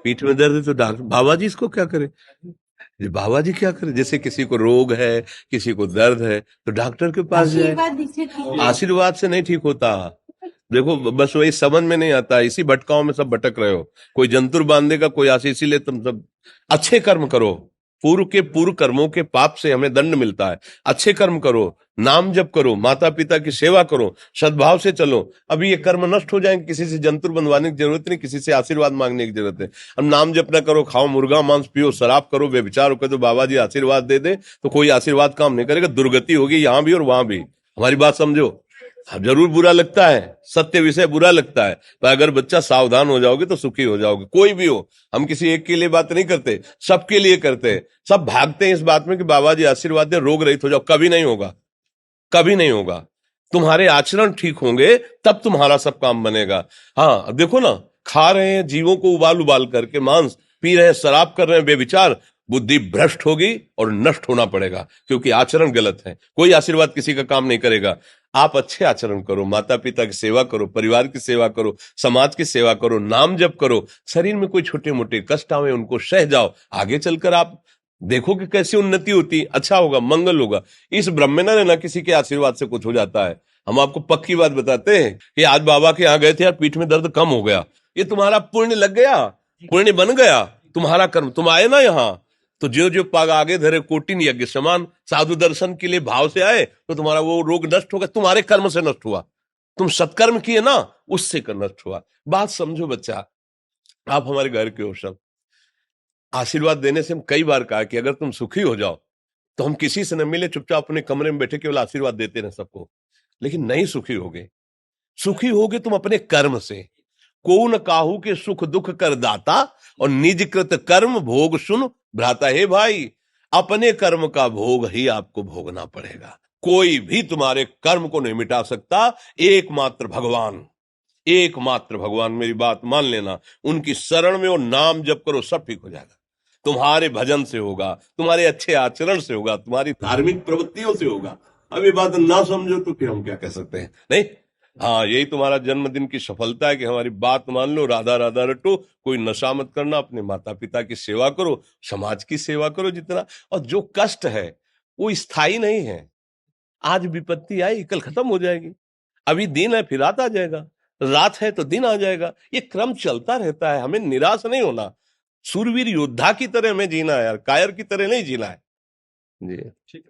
पीठ में दर्द है तो डॉक्टर, बाबा जी इसको क्या करे? ये बाबा जी क्या करे? जैसे किसी को रोग है, किसी को दर्द है, तो डॉक्टर के पास जाए। आशीर्वाद से नहीं ठीक होता। देखो, बस वही समझ में नहीं आता, इसी भटकाओं में सब भटक रहे हो। कोई जंतुर बांधेगा, कोई आशीष, इसीलिए तुम सब अच्छे कर्म करो। पूर्व के पूर्व कर्मों के पाप से हमें दंड मिलता है। अच्छे कर्म करो, नाम जप करो, माता पिता की सेवा करो, सद्भाव से चलो। अभी ये कर्म नष्ट हो जाएंगे, किसी से जंतुर बंधवाने की जरूरत नहीं, किसी से आशीर्वाद मांगने की जरूरत है। अब नाम जप ना करो, खाओ मुर्गा मांस, पियो शराब, करो व्यभिचार करो, तो बाबा जी आशीर्वाद दे दे तो कोई आशीर्वाद काम नहीं करेगा। दुर्गति होगी यहाँ भी और वहां भी। हमारी बात समझो। अब जरूर बुरा लगता है, सत्य विषय बुरा लगता है, पर अगर बच्चा सावधान हो जाओगे तो सुखी हो जाओगे। कोई भी हो, हम किसी एक के लिए बात नहीं करते, सबके लिए करते हैं। सब भागते हैं इस बात में कि बाबा जी आशीर्वाद दे, रोग रहित हो जाओ। कभी नहीं होगा, कभी नहीं होगा। तुम्हारे आचरण ठीक होंगे तब तुम्हारा सब काम बनेगा। हाँ, अब देखो ना, खा रहे हैं जीवों को उबाल उबाल करके मांस, पी रहे हैं शराब, कर रहे हैं बेविचार, बुद्धि भ्रष्ट होगी और नष्ट होना पड़ेगा, क्योंकि आचरण गलत है। कोई आशीर्वाद किसी का काम नहीं करेगा। आप अच्छे आचरण करो, माता पिता की सेवा करो, परिवार की सेवा करो, समाज की सेवा करो, नाम जप करो। शरीर में कोई छोटे मोटे कष्ट आवे उनको सह जाओ, आगे चलकर आप देखो कि कैसी उन्नति होती, अच्छा होगा, मंगल होगा। इस ब्रह्म में ना किसी के आशीर्वाद से कुछ हो जाता है। हम आपको पक्की बात बताते हैं कि आज बाबा के यहाँ गए थे यार, पीठ में दर्द कम हो गया। ये तुम्हारा पुण्य लग गया, पुण्य बन गया, तुम्हारा कर्म। तुम आए ना यहाँ, तो जो जो पाग आगे धरे कोटिन यज्ञ समान, साधु दर्शन के लिए भाव से आए तो तुम्हारा वो रोग नष्ट होगा। तुम्हारे कर्म से नष्ट हुआ, तुम सत्कर्म किए ना, उससे कर नष्ट हुआ। बात समझो बच्चा, आप हमारे घर के हो सब। आशीर्वाद देने से हम कई बार कहा कि अगर तुम सुखी हो जाओ तो हम किसी से न मिले, चुपचाप अपने कमरे में बैठे केवल आशीर्वाद देते रहे सबको। लेकिन नहीं सुखी होगे, सुखी होगे तुम अपने कर्म से। को न काहू के सुख दुख कर दाता, और निज कृत कर्म भोग सुन भ्राता। हे भाई, अपने कर्म का भोग ही आपको भोगना पड़ेगा। कोई भी तुम्हारे कर्म को नहीं मिटा सकता, एकमात्र भगवान, एकमात्र भगवान। मेरी बात मान लेना, उनकी शरण में और नाम जप करो, सब ठीक हो जाएगा। तुम्हारे भजन से होगा, तुम्हारे अच्छे आचरण से होगा, तुम्हारी धार्मिक प्रवृत्तियों से होगा। अब ये बात ना समझो तो फिर हम क्या कह सकते हैं? नहीं, हाँ, यही तुम्हारा जन्मदिन की सफलता है कि हमारी बात मान लो, राधा राधा रटो, कोई नशा मत करना, अपने माता पिता की सेवा करो, समाज की सेवा करो जितना। और जो कष्ट है वो स्थायी नहीं है। आज विपत्ति आई, कल खत्म हो जाएगी। अभी दिन है, फिर रात आ जाएगा, रात है तो दिन आ जाएगा। ये क्रम चलता रहता है, हमें निराश नहीं होना। सूरवीर योद्धा की तरह हमें जीना है यार, कायर की तरह नहीं जीना है। जी।